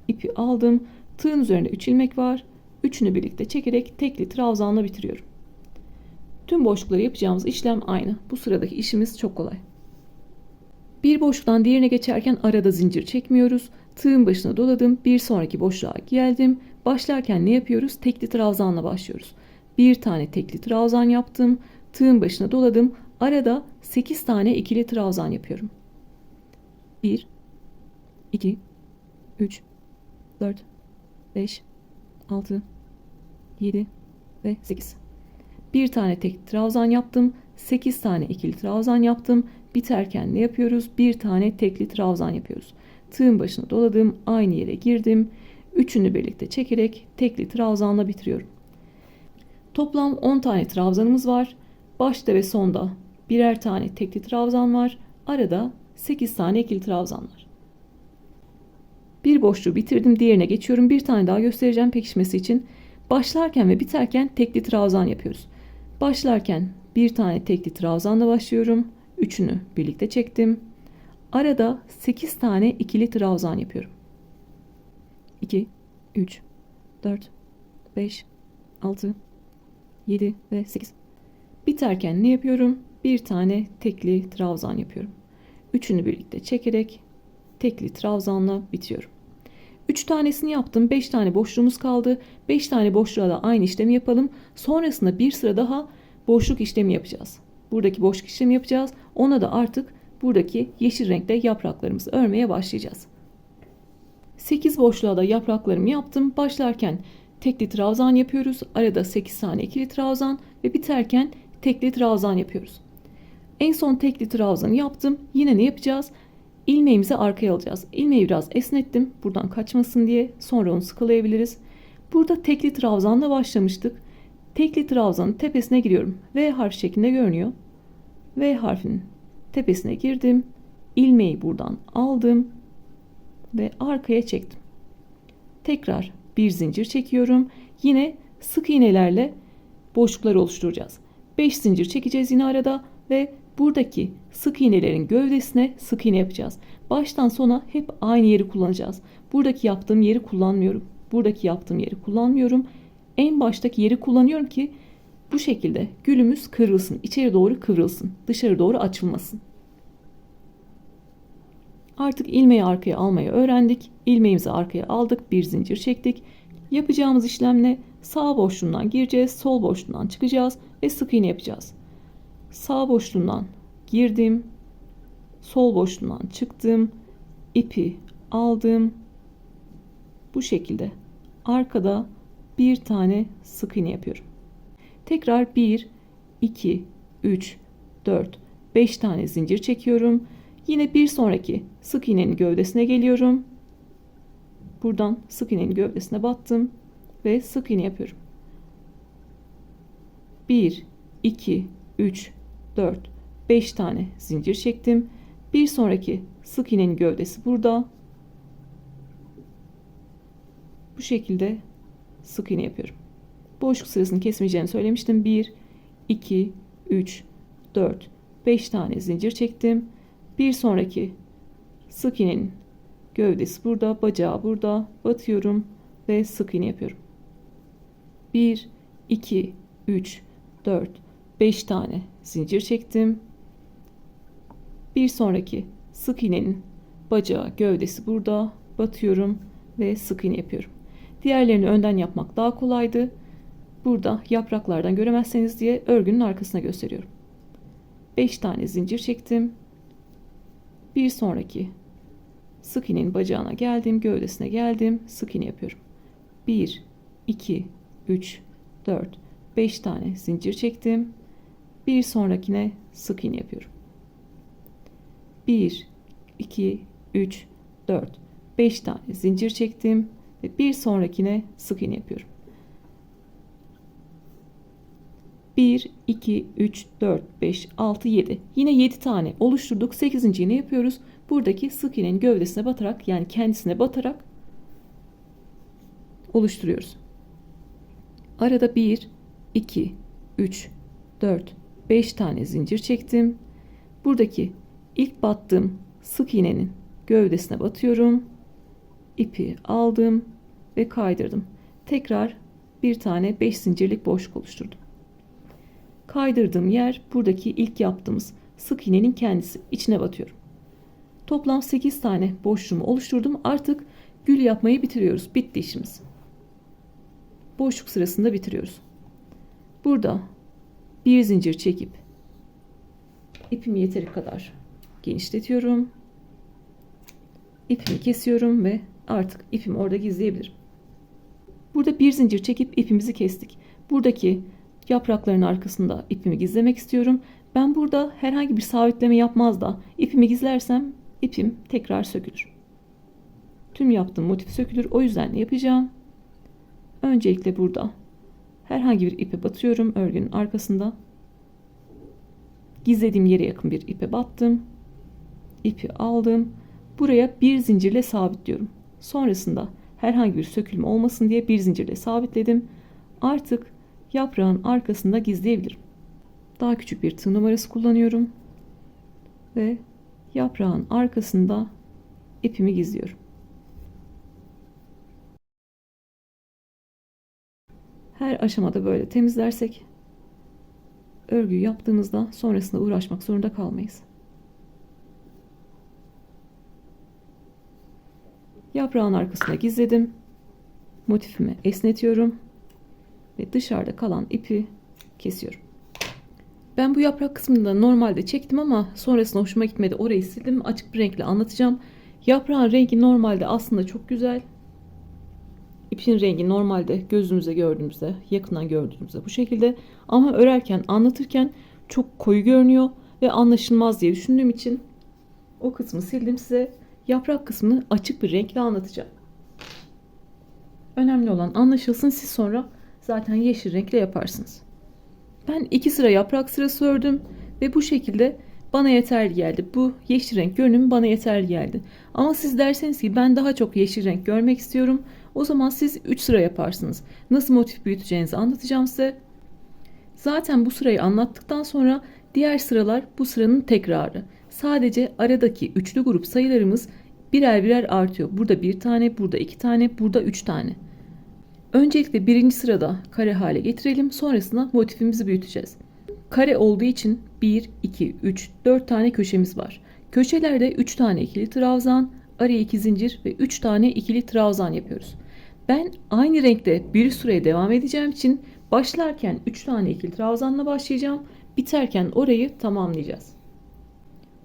İpi aldım. Tığın üzerinde 3 ilmek var. Üçünü birlikte çekerek tekli trabzanla bitiriyorum. Tüm boşlukları yapacağımız işlem aynı. Bu sıradaki işimiz çok kolay. Bir boşluktan diğerine geçerken arada zincir çekmiyoruz. Tığın başına doladım. Bir sonraki boşluğa geldim. Başlarken ne yapıyoruz? Tekli trabzanla başlıyoruz. Bir tane tekli trabzan yaptım. Tığın başına doladım. Arada 8 tane ikili trabzan yapıyorum. 1, 2, 3, 4, 5, 6, 7 ve 8. Bir tane tekli trabzan yaptım. 8 tane ikili trabzan yaptım. Biterken ne yapıyoruz? Bir tane tekli trabzan yapıyoruz. Tığın başına doladım. Aynı yere girdim. Üçünü birlikte çekerek tekli trabzanla bitiriyorum. Toplam 10 tane trabzanımız var. Başta ve sonda birer tane tekli trabzan var. Arada 8 tane ikili trabzan var. Bir boşluğu bitirdim. Diğerine geçiyorum. Bir tane daha göstereceğim pekişmesi için. Başlarken ve biterken tekli trabzan yapıyoruz. Başlarken bir tane tekli trabzanla başlıyorum. Üçünü birlikte çektim. Arada 8 tane ikili trabzan yapıyorum. 2, 3, 4, 5, 6, 7 ve 8. Biterken ne yapıyorum? Bir tane tekli trabzan yapıyorum. Üçünü birlikte çekerek tekli trabzanla bitiriyorum. 3 tanesini yaptım. 5 tane boşluğumuz kaldı. 5 tane boşluğa da aynı işlemi yapalım. Sonrasında bir sıra daha boşluk işlemi yapacağız. Buradaki boşluk işlemi yapacağız. Ona da artık buradaki yeşil renkte yapraklarımızı örmeye başlayacağız. 8 boşluğa da yapraklarımı yaptım. Başlarken tekli trabzan yapıyoruz. Arada 8 tane ikili trabzan ve biterken tekli trabzan yapıyoruz. En son tekli trabzanı yaptım. Yine ne yapacağız? İlmeğimizi arkaya alacağız. İlmeği biraz esnettim. Buradan kaçmasın diye. Sonra onu sıkılayabiliriz. Burada tekli trabzanla başlamıştık. Tekli trabzanın tepesine giriyorum. V harfi şeklinde görünüyor. V harfinin tepesine girdim. İlmeği buradan aldım. Ve arkaya çektim. Tekrar bir zincir çekiyorum. Yine sık iğnelerle boşlukları oluşturacağız. 5 zincir çekeceğiz yine arada ve buradaki sık iğnelerin gövdesine sık iğne yapacağız. Baştan sona hep aynı yeri kullanacağız. Buradaki yaptığım yeri kullanmıyorum. Buradaki yaptığım yeri kullanmıyorum. En baştaki yeri kullanıyorum ki bu şekilde gülümüz kıvrılsın. İçeri doğru kıvrılsın. Dışarı doğru açılmasın. Artık ilmeği arkaya almayı öğrendik. İlmeğimizi arkaya aldık. Bir zincir çektik. Yapacağımız işlemle sağ boşluğundan gireceğiz. Sol boşluğundan çıkacağız ve sık iğne yapacağız. Sağ boşluğundan girdim. Sol boşluğundan çıktım. İpi aldım. Bu şekilde arkada bir tane sık iğne yapıyorum. Tekrar 1, 2, 3, 4, 5 tane zincir çekiyorum. Yine bir sonraki sık iğnenin gövdesine geliyorum. Buradan sık iğnenin gövdesine battım ve sık iğne yapıyorum. 1, 2, 3, 4, 5 tane zincir çektim. Bir sonraki sık iğnenin gövdesi burada. Bu şekilde sık iğne yapıyorum. Boşluk sırasını kesmeyeceğini söylemiştim. 1, 2, 3, 4, 5 tane zincir çektim. Bir sonraki sık iğnenin gövdesi burada, bacağı burada. Batıyorum ve sık iğne yapıyorum. 1, 2, 3, 4, 5 tane zincir çektim. Bir sonraki sık iğnenin bacağı, gövdesi burada. Batıyorum ve sık iğne yapıyorum. Diğerlerini önden yapmak daha kolaydı. Burada yapraklardan göremezseniz diye örgünün arkasına gösteriyorum. 5 tane zincir çektim. Bir sonraki sık iğnenin bacağına geldim, gövdesine geldim, sık iğne yapıyorum. 1, 2, 3, 4, 5 tane zincir çektim. Bir sonrakine sık iğne yapıyorum. 1, 2, 3, 4, 5 tane zincir çektim ve bir sonrakine sık iğne yapıyorum. 1, 2, 3, 4, 5, 6, 7. Yine 7 tane oluşturduk. 8. ne yapıyoruz? Buradaki sık iğnenin gövdesine batarak, yani kendisine batarak oluşturuyoruz. Arada 1, 2, 3, 4, 5 tane zincir çektim. Buradaki ilk battığım sık iğnenin gövdesine batıyorum. İpi aldım ve kaydırdım. Tekrar bir tane 5 zincirlik boşluk oluşturdum. Kaydırdığım yer buradaki ilk yaptığımız sık iğnenin kendisi. İçine batıyorum. Toplam 8 tane boşluğumu oluşturdum. Artık gül yapmayı bitiriyoruz. Bitti işimiz. Boşluk sırasında bitiriyoruz. Burada bir zincir çekip ipimi yeteri kadar genişletiyorum. İpimi kesiyorum ve artık ipimi orada gizleyebilirim. Burada bir zincir çekip ipimizi kestik. Buradaki yaprakların arkasında ipimi gizlemek istiyorum. Ben burada herhangi bir sabitleme yapmaz da ipimi gizlersem ipim tekrar sökülür. Tüm yaptığım motif sökülür. O yüzden yapacağım. Öncelikle burada herhangi bir ipe batıyorum örgünün arkasında. Gizlediğim yere yakın bir ipe battım. İpi aldım. Buraya bir zincirle sabitliyorum. Sonrasında herhangi bir sökülme olmasın diye bir zincirle sabitledim. Artık yaprağın arkasında gizleyebilirim. Daha küçük bir tığ numarası kullanıyorum. Ve yaprağın arkasında ipimi gizliyorum. Her aşamada böyle temizlersek örgüyü yaptığımızda sonrasında uğraşmak zorunda kalmayız. Yaprağın arkasına gizledim. Motifimi esnetiyorum ve dışarıda kalan ipi kesiyorum. Ben bu yaprak kısmını da normalde çektim ama sonrasında hoşuma gitmedi. Orayı sildim. Açık bir renkle anlatacağım. Yaprağın rengi normalde aslında çok güzel. İpin rengi normalde gözümüze gördüğümüzde, yakından gördüğümüzde bu şekilde. Ama örerken, anlatırken çok koyu görünüyor ve anlaşılmaz diye düşündüğüm için o kısmı sildim size. Yaprak kısmını açık bir renkle anlatacağım. Önemli olan anlaşılsın, siz sonra zaten yeşil renkle yaparsınız. Ben 2 sıra yaprak sırası ördüm ve bu şekilde bana yeterli geldi. Bu yeşil renk görünümü bana yeterli geldi. Ama siz derseniz ki ben daha çok yeşil renk görmek istiyorum. O zaman siz 3 sıra yaparsınız. Nasıl motif büyüteceğinizi anlatacağım size. Zaten bu sırayı anlattıktan sonra diğer sıralar bu sıranın tekrarı. Sadece aradaki üçlü grup sayılarımız birer birer artıyor. Burada bir tane, burada 2 tane, burada 3 tane. Öncelikle birinci sırada kare hale getirelim. Sonrasında motifimizi büyüteceğiz. Kare olduğu için 1, 2, 3, 4 tane köşemiz var. Köşelerde 3 tane ikili trabzan, araya 2 zincir ve 3 tane ikili trabzan yapıyoruz. Ben aynı renkte bir süreye devam edeceğim için başlarken 3 tane ikili trabzanla başlayacağım. Biterken orayı tamamlayacağız.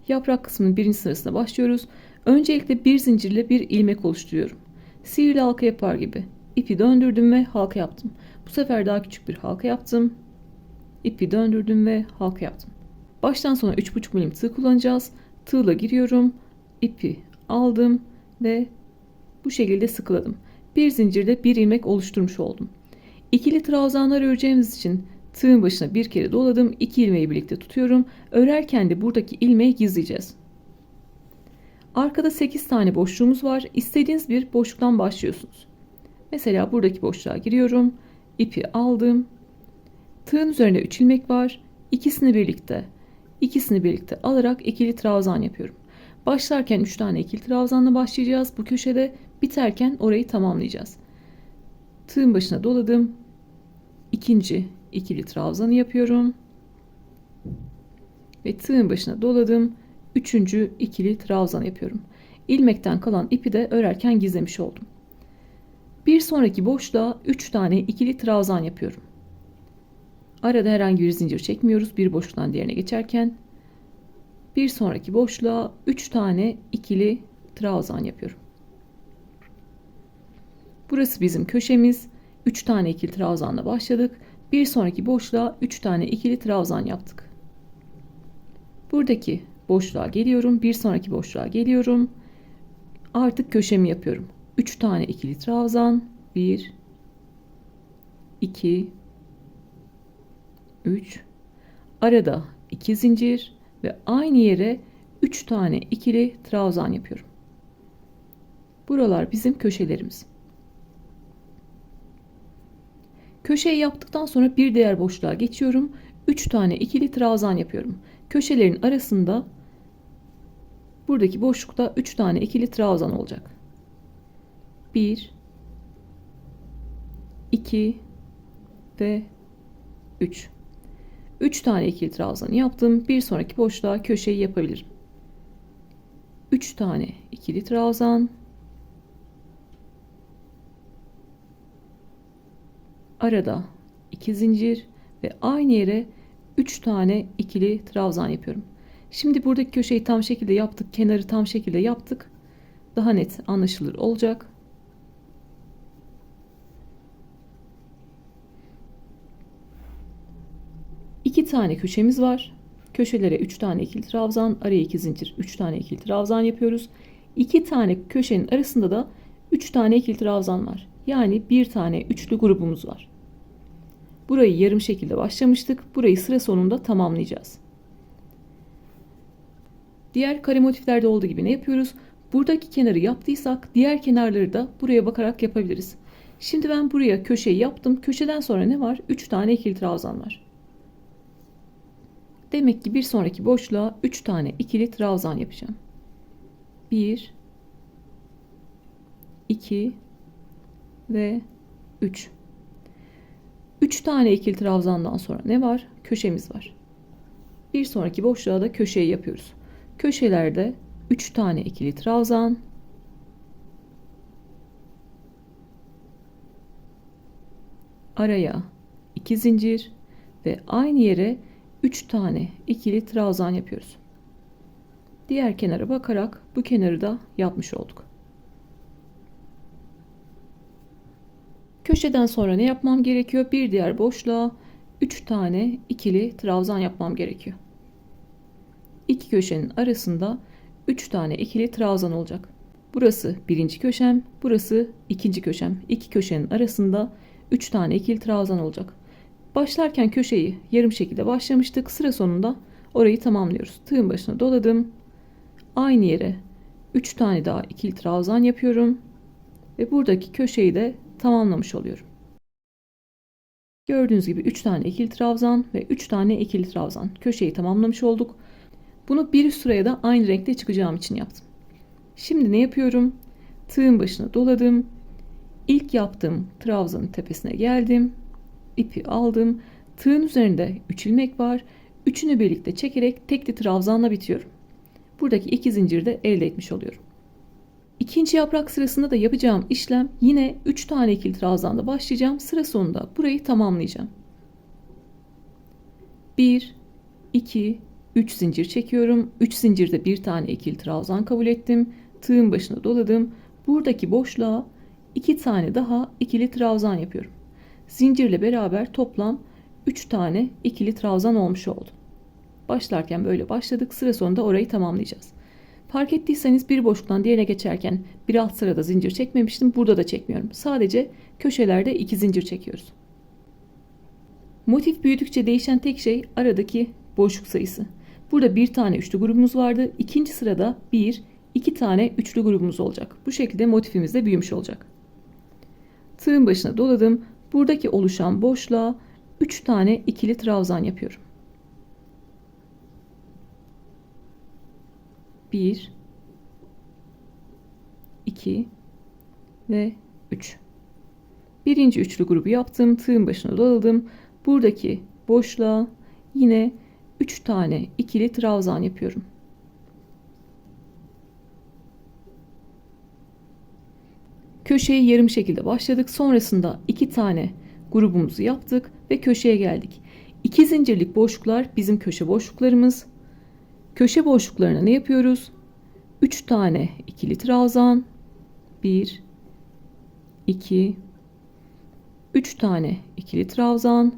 Yaprak kısmının birinci sırasına başlıyoruz. Öncelikle bir zincirle bir ilmek oluşturuyorum. Sihirli halka yapar gibi. İpi döndürdüm ve halka yaptım. Bu sefer daha küçük bir halka yaptım. İpi döndürdüm ve halka yaptım. Baştan sona 3,5 milim tığ kullanacağız. Tığla giriyorum. İpi aldım ve bu şekilde sıkıladım. Bir zincirde bir ilmek oluşturmuş oldum. İkili trabzanlar öreceğimiz için tığın başına bir kere doladım. 2 ilmeği birlikte tutuyorum. Örerken de buradaki ilmeği gizleyeceğiz. Arkada 8 tane boşluğumuz var. İstediğiniz bir boşluktan başlıyorsunuz. Mesela buradaki boşluğa giriyorum. İpi aldım. Tığın üzerinde 3 ilmek var. İkisini birlikte alarak ikili trabzan yapıyorum. Başlarken 3 tane ikili trabzanla başlayacağız. Bu köşede biterken orayı tamamlayacağız. Tığın başına doladım. İkinci ikili trabzanı yapıyorum. Ve tığın başına doladım. Üçüncü ikili trabzan yapıyorum. İlmekten kalan ipi de örerken gizlemiş oldum. Bir sonraki boşluğa 3 tane ikili trabzan yapıyorum. Arada herhangi bir zincir çekmiyoruz bir boşluktan diğerine geçerken. Bir sonraki boşluğa 3 tane ikili trabzan yapıyorum. Burası bizim köşemiz. 3 tane ikili trabzanla başladık. Bir sonraki boşluğa 3 tane ikili trabzan yaptık. Buradaki boşluğa geliyorum. Bir sonraki boşluğa geliyorum. Artık köşemi yapıyorum. 3 tane ikili trabzan. 1 2 3 arada 2 zincir ve aynı yere 3 tane ikili trabzan yapıyorum. Buralar bizim köşelerimiz. Köşeyi yaptıktan sonra bir diğer boşluğa geçiyorum. 3 tane ikili trabzan yapıyorum. Köşelerin arasında buradaki boşlukta 3 tane ikili trabzan olacak. 1 2 ve 3. 3 tane ikili trabzan yaptım. Bir sonraki boşluğa köşeyi yapabilirim. 3 tane ikili trabzan, arada 2 zincir ve aynı yere 3 tane ikili trabzan yapıyorum. Şimdi buradaki köşeyi tam şekilde yaptık. Kenarı tam şekilde yaptık. Daha net anlaşılır olacak. İki tane köşemiz var. Köşelere 3 tane ikili trabzan, araya 2 zincir, 3 tane ikili trabzan yapıyoruz. 2 tane köşenin arasında da 3 tane ikili trabzan var. Yani bir tane üçlü grubumuz var. Burayı yarım şekilde başlamıştık. Burayı sıra sonunda tamamlayacağız. Diğer kare motiflerde olduğu gibi ne yapıyoruz? Buradaki kenarı yaptıysak diğer kenarları da buraya bakarak yapabiliriz. Şimdi ben buraya köşeyi yaptım. Köşeden sonra ne var? 3 tane ikili trabzan var. Demek ki bir sonraki boşluğa 3 tane ikili trabzan yapacağım. 1 2 ve 3. 3 tane ikili trabzandan sonra ne var? Köşemiz var. Bir sonraki boşluğa da köşeyi yapıyoruz. Köşelerde 3 tane ikili trabzan, araya 2 zincir ve aynı yere 3 tane ikili trabzan yapıyoruz. Diğer kenara bakarak bu kenarı da yapmış olduk. Köşeden sonra ne yapmam gerekiyor? Bir diğer boşluğa 3 tane ikili trabzan yapmam gerekiyor. İki köşenin arasında 3 tane ikili trabzan olacak. Burası birinci köşem, burası ikinci köşem. İki köşenin arasında 3 tane ikili trabzan olacak. Başlarken köşeyi yarım şekilde başlamıştık. Sıra sonunda orayı tamamlıyoruz. Tığın başına doladım. Aynı yere 3 tane daha ikili trabzan yapıyorum. Ve buradaki köşeyi de tamamlamış oluyorum. Gördüğünüz gibi 3 tane ikili trabzan ve 3 tane ikili trabzan. Köşeyi tamamlamış olduk. Bunu bir üst sıraya da aynı renkte çıkacağım için yaptım. Şimdi ne yapıyorum? Tığın başına doladım. İlk yaptığım trabzanın tepesine geldim. İpi aldım. Tığın üzerinde 3 ilmek var. Üçünü birlikte çekerek tekli trabzanla bitiyorum. Buradaki 2 zinciri de elde etmiş oluyorum. İkinci yaprak sırasında da yapacağım işlem yine 3 tane ikili trabzanla başlayacağım. Sıra sonunda burayı tamamlayacağım. 1 2 3 zincir çekiyorum. 3 zincirde bir tane ikili trabzan kabul ettim. Tığın başına doladım. Buradaki boşluğa 2 tane daha ikili trabzan yapıyorum. Zincirle beraber toplam 3 tane ikili trabzan olmuş oldu. Başlarken böyle başladık. Sıra sonunda orayı tamamlayacağız. Fark ettiyseniz bir boşluktan diğerine geçerken bir alt sırada zincir çekmemiştim. Burada da çekmiyorum. Sadece köşelerde 2 zincir çekiyoruz. Motif büyüdükçe değişen tek şey aradaki boşluk sayısı. Burada bir tane üçlü grubumuz vardı. İkinci sırada 1, 2 tane üçlü grubumuz olacak. Bu şekilde motifimiz de büyümüş olacak. Tığın başına doladım. Buradaki oluşan boşluğa 3 tane ikili trabzan yapıyorum. 1 2 ve 3. Birinci üçlü grubu yaptım. Tığın başına doladım. Buradaki boşluğa yine 3 tane ikili trabzan yapıyorum. Köşeyi yarım şekilde başladık. Sonrasında 2 tane grubumuzu yaptık ve köşeye geldik. 2 zincirlik boşluklar bizim köşe boşluklarımız. Köşe boşluklarına ne yapıyoruz? 3 tane ikili trabzan, 1 2 3 tane ikili trabzan,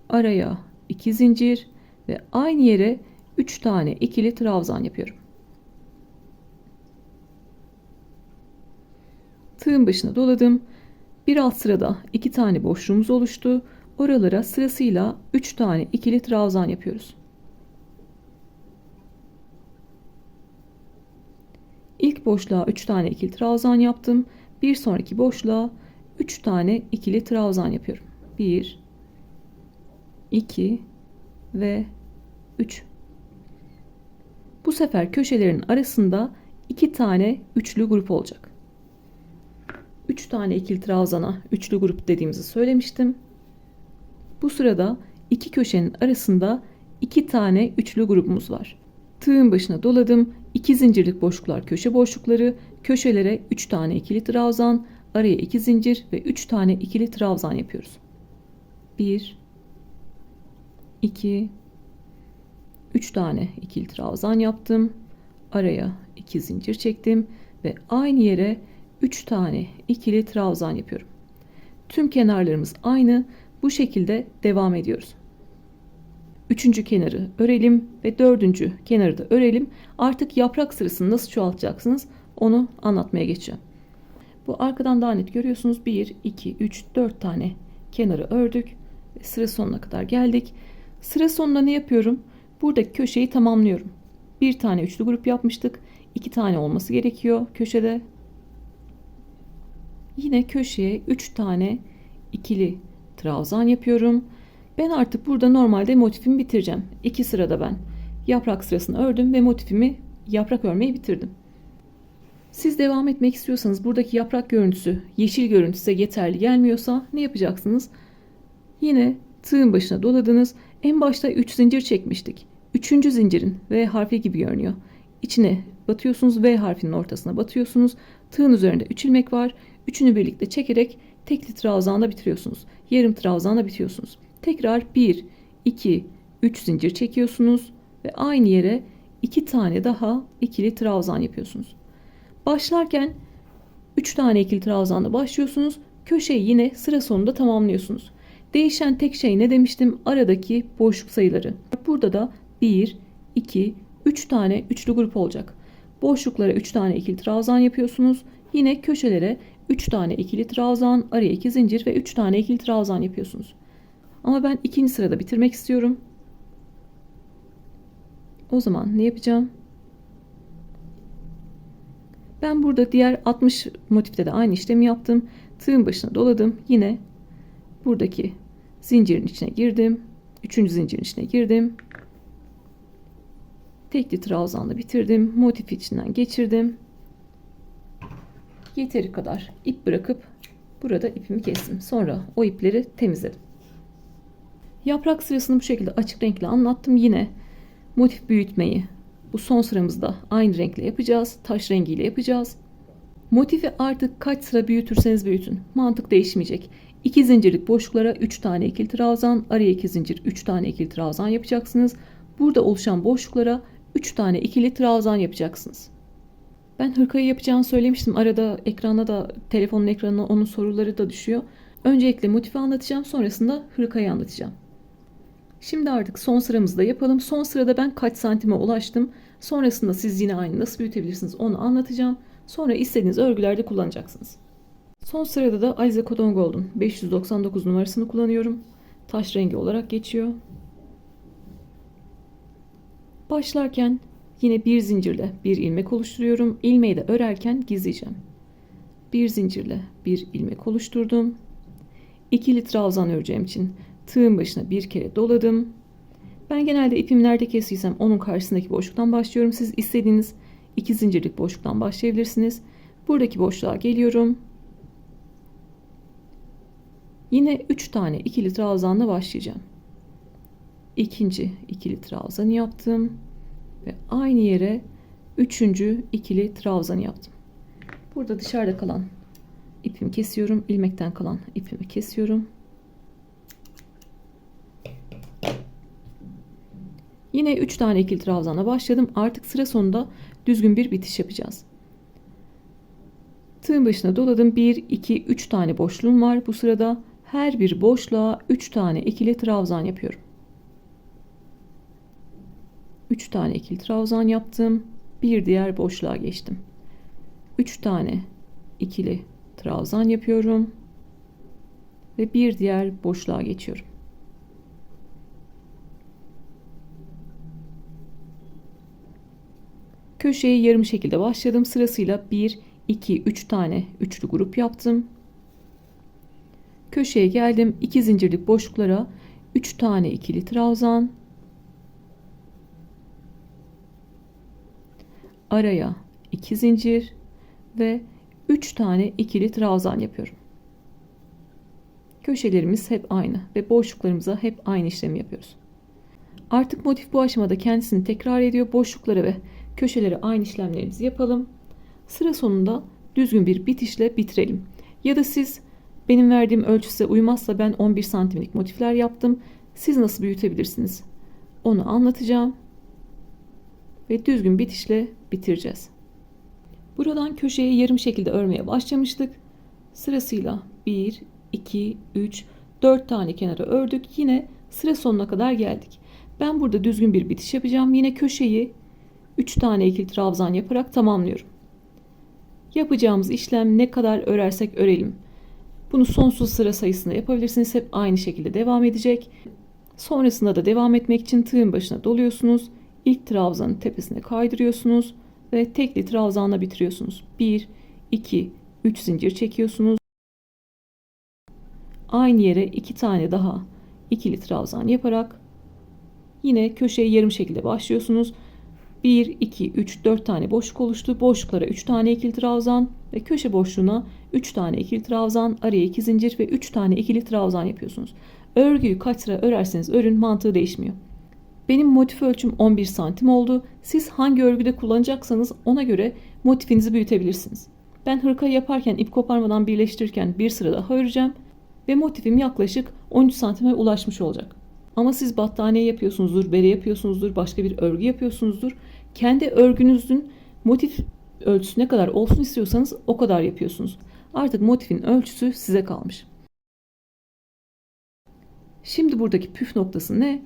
araya 2 zincir ve aynı yere 3 tane ikili trabzan yapıyorum. Tığın başına doladım. Bir alt sırada 2 tane boşluğumuz oluştu. Oralara sırasıyla 3 tane ikili trabzan yapıyoruz. İlk boşluğa 3 tane ikili trabzan yaptım. Bir sonraki boşluğa 3 tane ikili trabzan yapıyorum. 1 2 ve 3. Bu sefer köşelerin arasında 2 tane üçlü grup olacak. 3 tane ikili trabzana üçlü grup dediğimizi söylemiştim. Bu sırada İki köşenin arasında 2 tane üçlü grubumuz var. Tığın başına doladım. 2 zincirlik boşluklar köşe boşlukları, köşelere 3 tane ikili trabzan, araya 2 zincir ve 3 tane ikili trabzan yapıyoruz. 1 2 3 tane ikili trabzan yaptım. Araya 2 zincir çektim ve aynı yere 3 tane ikili trabzan yapıyorum. Tüm kenarlarımız aynı. Bu şekilde devam ediyoruz. Üçüncü kenarı örelim ve dördüncü kenarı da örelim. Artık yaprak sırasını nasıl çoğaltacaksınız onu anlatmaya geçeceğim. Bu arkadan daha net görüyorsunuz. 1, 2, 3, 4 tane kenarı ördük. Sıra sonuna kadar geldik. Sıra sonunda ne yapıyorum? Buradaki köşeyi tamamlıyorum. Bir tane üçlü grup yapmıştık. 2 tane olması gerekiyor köşede. Yine köşeye 3 tane ikili trabzan yapıyorum. Ben artık burada normalde motifimi bitireceğim. 2 sırada ben yaprak sırasını ördüm ve motifimi yaprak örmeyi bitirdim. Siz devam etmek istiyorsanız buradaki yaprak görüntüsü, yeşil görüntü size yeterli gelmiyorsa ne yapacaksınız? Yine tığın başına doladınız. En başta 3 zincir çekmiştik. 3. zincirin V harfi gibi görünüyor. İçine batıyorsunuz, V harfinin ortasına batıyorsunuz. Tığın üzerinde 3 ilmek var. Üçünü birlikte çekerek tekli trabzanla bitiriyorsunuz. Yarım trabzanla bitiyorsunuz. Tekrar 1, 2, 3 zincir çekiyorsunuz ve aynı yere 2 tane daha ikili trabzan yapıyorsunuz. Başlarken 3 tane ikili trabzanla başlıyorsunuz. Köşeyi yine sıra sonunda tamamlıyorsunuz. Değişen tek şey ne demiştim? Aradaki boşluk sayıları. Burada da 1, 2, 3 tane üçlü grup olacak. Boşluklara 3 tane ikili trabzan yapıyorsunuz. Yine köşelere 3 tane ikili trabzan, araya 2 zincir ve 3 tane ikili trabzan yapıyorsunuz. Ama ben ikinci sırada bitirmek istiyorum. O zaman ne yapacağım? Ben burada diğer 60 motifte de aynı işlemi yaptım. Tığın başına doladım. Yine buradaki zincirin içine girdim. 3. zincirin içine girdim. Tekli trabzanla bitirdim. Motif içinden geçirdim. Yeteri kadar ip bırakıp burada ipimi kestim. Sonra o ipleri temizledim. Yaprak sırasını bu şekilde açık renkle anlattım. Yine motif büyütmeyi bu son sıramızda aynı renkle yapacağız. Taş rengiyle yapacağız. Motifi artık kaç sıra büyütürseniz büyütün. Mantık değişmeyecek. 2 zincirlik boşluklara 3 tane ikili trabzan, araya 2 zincir, 3 tane ikili trabzan yapacaksınız. Burada oluşan boşluklara 3 tane ikili trabzan yapacaksınız. Ben hırkayı yapacağını söylemiştim. Arada ekrana da, telefonun ekranına onun soruları da düşüyor. Öncelikle motifi anlatacağım, sonrasında hırkayı anlatacağım. Şimdi artık son sıramızı da yapalım. Son sırada ben kaç santime ulaştım. Sonrasında siz yine aynı nasıl büyütebilirsiniz onu anlatacağım. Sonra istediğiniz örgülerde kullanacaksınız. Son sırada da Alize Cotton Gold'un 599 numarasını kullanıyorum. Taş rengi olarak geçiyor. Başlarken yine bir zincirle bir ilmek oluşturuyorum. İlmeği de örerken gizleyeceğim. Bir zincirle bir ilmek oluşturdum. İkili trabzan öreceğim için tığın başına bir kere doladım. Ben genelde ipimi nerede kestiysem onun karşısındaki boşluktan başlıyorum. Siz istediğiniz 2 zincirlik boşluktan başlayabilirsiniz. Buradaki boşluğa geliyorum. Yine 3 tane ikili trabzanla başlayacağım. İkinci ikili trabzanı yaptım ve aynı yere 3. ikili trabzanı yaptım. Burada dışarıda kalan ipimi kesiyorum. İlmekten kalan ipimi kesiyorum. Yine 3 tane ikili trabzanla başladım. Artık sıra sonunda düzgün bir bitiş yapacağız. Tığın başına doladım. 1, 2, 3 tane boşluğum var. Bu sırada her bir boşluğa 3 tane ikili trabzan yapıyorum. 3 tane ikili trabzan yaptım. Bir diğer boşluğa geçtim. 3 tane ikili trabzan yapıyorum. Ve bir diğer boşluğa geçiyorum. Köşeyi yarım şekilde başladım. Sırasıyla 1, 2, 3 tane üçlü grup yaptım. Köşeye geldim. 2 zincirlik boşluklara 3 tane ikili trabzan. Araya 2 zincir ve 3 tane ikili trabzan yapıyorum. Köşelerimiz hep aynı ve boşluklarımıza hep aynı işlemi yapıyoruz. Artık motif bu aşamada kendisini tekrar ediyor. Boşluklara ve köşelere aynı işlemlerimizi yapalım. Sıra sonunda düzgün bir bitişle bitirelim. Ya da siz benim verdiğim ölçü size uymazsa ben 11 santimlik motifler yaptım. Siz nasıl büyütebilirsiniz? Onu anlatacağım. Ve düzgün bitişle bitireceğiz. Buradan köşeyi yarım şekilde örmeye başlamıştık. Sırasıyla 1, 2, 3, 4 tane kenara ördük. Yine sıra sonuna kadar geldik. Ben burada düzgün bir bitiş yapacağım. Yine köşeyi 3 tane ikili trabzan yaparak tamamlıyorum. Yapacağımız işlem ne kadar örersek örelim. Bunu sonsuz sıra sayısında yapabilirsiniz. Hep aynı şekilde devam edecek. Sonrasında da devam etmek için tığın başına doluyorsunuz. İlk trabzanın tepesine kaydırıyorsunuz ve tekli trabzanla bitiriyorsunuz. 1, 2, 3 zincir çekiyorsunuz. Aynı yere 2 tane daha ikili trabzan yaparak yine köşeye yarım şekilde başlıyorsunuz. 1, 2, 3, 4 tane boşluk oluştu. Boşluklara 3 tane ikili trabzan ve köşe boşluğuna 3 tane ikili trabzan, araya 2 zincir ve 3 tane ikili trabzan yapıyorsunuz. Örgüyü kaç sıra örerseniz örün mantığı değişmiyor. Benim motif ölçüm 11 santim oldu. Siz hangi örgüde kullanacaksanız ona göre motifinizi büyütebilirsiniz. Ben hırka yaparken ip koparmadan birleştirirken bir sıra daha öreceğim ve motifim yaklaşık 13 santime ulaşmış olacak. Ama siz battaniye yapıyorsunuzdur, bere yapıyorsunuzdur, başka bir örgü yapıyorsunuzdur. Kendi örgünüzün motif ölçüsü ne kadar olsun istiyorsanız o kadar yapıyorsunuz. Artık motifin ölçüsü size kalmış. Şimdi buradaki püf noktası ne?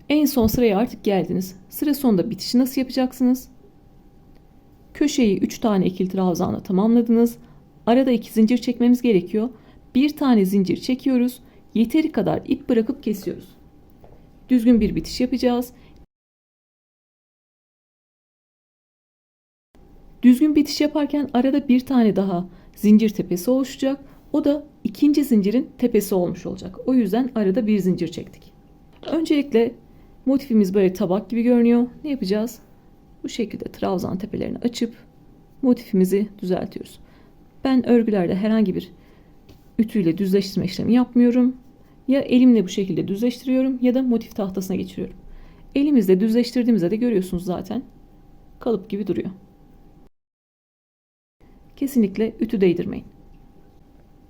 En son sıraya artık geldiniz. Sıra sonunda bitişi nasıl yapacaksınız? Köşeyi 3 tane ikili trabzanla tamamladınız. Arada 2 zincir çekmemiz gerekiyor. Bir tane zincir çekiyoruz. Yeteri kadar ip bırakıp kesiyoruz. Düzgün bir bitiş yapacağız. Düzgün bitiş yaparken arada bir tane daha zincir tepesi oluşacak. O da ikinci zincirin tepesi olmuş olacak. O yüzden arada bir zincir çektik. Öncelikle motifimiz böyle tabak gibi görünüyor. Ne yapacağız? Bu şekilde trabzan tepelerini açıp motifimizi düzeltiyoruz. Ben örgülerde herhangi bir ütüyle düzleştirme işlemi yapmıyorum. Ya elimle bu şekilde düzleştiriyorum ya da motif tahtasına geçiriyorum. Elimizle düzleştirdiğimizde de görüyorsunuz zaten kalıp gibi duruyor. Kesinlikle ütü değdirmeyin.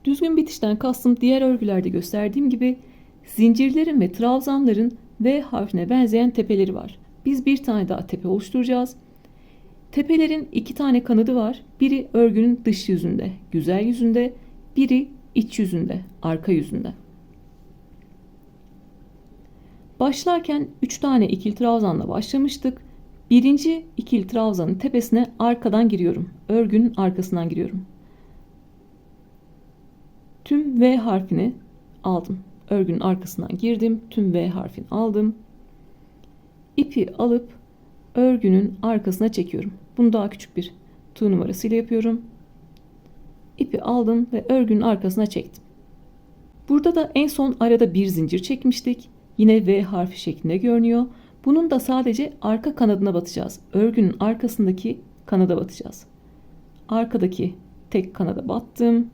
Düzgün bitişten kastım diğer örgülerde gösterdiğim gibi zincirlerin ve trabzanların V harfine benzeyen tepeleri var. Biz bir tane daha tepe oluşturacağız. Tepelerin 2 tane kanadı var. Biri örgünün dış yüzünde, güzel yüzünde, biri iç yüzünde, arka yüzünde. Başlarken 3 tane ikili trabzanla başlamıştık. Birinci ikili trabzanın tepesine arkadan giriyorum. Örgünün arkasından giriyorum. Tüm V harfini aldım. Örgünün arkasından girdim. Tüm V harfini aldım. İpi alıp örgünün arkasına çekiyorum. Bunu daha küçük bir tığ numarasıyla yapıyorum. İpi aldım ve örgünün arkasına çektim. Burada da en son arada bir zincir çekmiştik. Yine V harfi şeklinde görünüyor. Bunun da sadece arka kanadına batacağız. Örgünün arkasındaki kanada batacağız. Arkadaki tek kanada battım.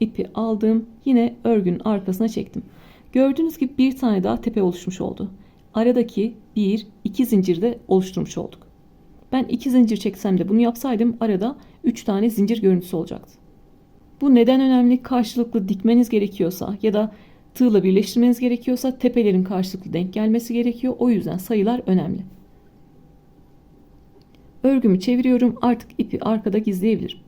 İpi aldım. Yine örgünün arkasına çektim. Gördüğünüz gibi bir tane daha tepe oluşmuş oldu. Aradaki 1-2 zincir de oluşturmuş olduk. Ben 2 zincir çeksem de bunu yapsaydım arada 3 tane zincir görüntüsü olacaktı. Bu neden önemli? Karşılıklı dikmeniz gerekiyorsa ya da tığla birleştirmeniz gerekiyorsa tepelerin karşılıklı denk gelmesi gerekiyor. O yüzden sayılar önemli. Örgümü çeviriyorum. Artık ipi arkada gizleyebilirim.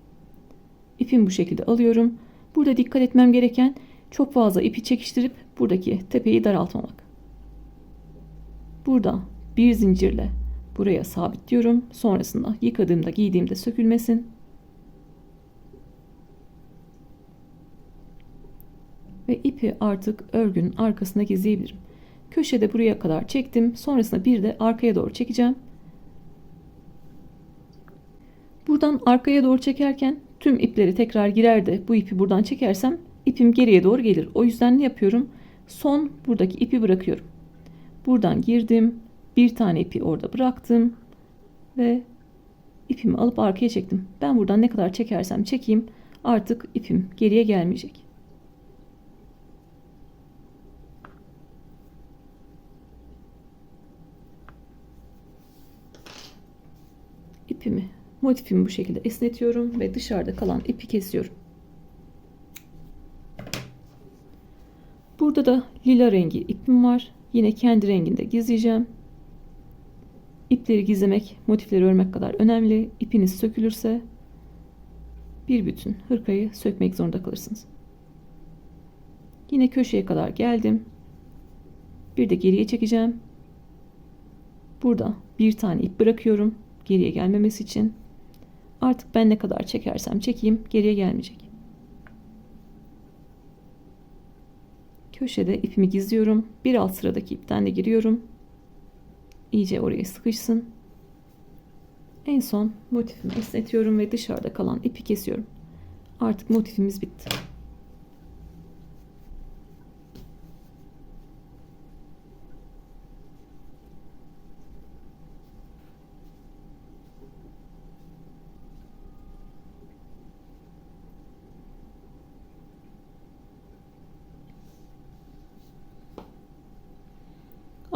İpimi bu şekilde alıyorum. Burada dikkat etmem gereken çok fazla ipi çekiştirip buradaki tepeyi daraltmamak. Burada bir zincirle buraya sabitliyorum. Sonrasında yıkadığımda giydiğimde sökülmesin. Ve ipi artık örgünün arkasına gizleyebilirim. Köşede buraya kadar çektim. Sonrasında bir de arkaya doğru çekeceğim. Buradan arkaya doğru çekerken tüm ipleri tekrar girer de bu ipi buradan çekersem ipim geriye doğru gelir. O yüzden ne yapıyorum? Son buradaki ipi bırakıyorum. Buradan girdim. Bir tane ipi orada bıraktım. Ve ipimi alıp arkaya çektim. Ben buradan ne kadar çekersem çekeyim artık ipim geriye gelmeyecek. motifimi bu şekilde esnetiyorum ve dışarıda kalan ipi kesiyorum. Burada da lila rengi ipim var. Yine kendi renginde gizleyeceğim. İpleri gizlemek, motifleri örmek kadar önemli. İpiniz sökülürse bir bütün hırkayı sökmek zorunda kalırsınız. Yine köşeye kadar geldim. Bir de geriye çekeceğim. Burada bir tane ip bırakıyorum geriye gelmemesi için. Artık ben ne kadar çekersem çekeyim geriye gelmeyecek. Köşede ipimi gizliyorum. Bir alt sıradaki ipten de giriyorum. İyice oraya sıkışsın. En son motifimi esnetiyorum ve dışarıda kalan ipi kesiyorum. Artık motifimiz bitti.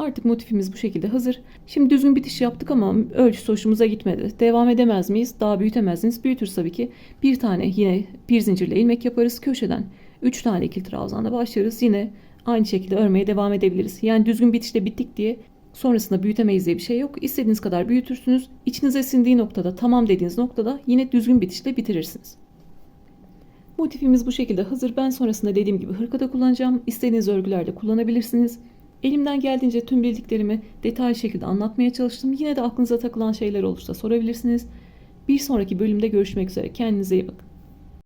Artık motifimiz bu şekilde hazır. Şimdi düzgün bitiş yaptık ama ölçüsü hoşumuza gitmedi. Devam edemez miyiz? Daha büyütemez miyiz? Büyütürüz tabii ki. Bir tane yine bir zincirle ilmek yaparız. Köşeden 3 tane ikili trabzanla başlarız. Yine aynı şekilde örmeye devam edebiliriz. Yani düzgün bitişte bittik diye sonrasında büyütemeyiz diye bir şey yok. İstediğiniz kadar büyütürsünüz. İçinize sindiği noktada, tamam dediğiniz noktada yine düzgün bitişle bitirirsiniz. Motifimiz bu şekilde hazır. Ben sonrasında dediğim gibi hırkada kullanacağım. İstediğiniz örgülerde kullanabilirsiniz. Elimden geldiğince tüm bildiklerimi detaylı şekilde anlatmaya çalıştım. Yine de aklınıza takılan şeyler olursa sorabilirsiniz. Bir sonraki bölümde görüşmek üzere. Kendinize iyi bakın.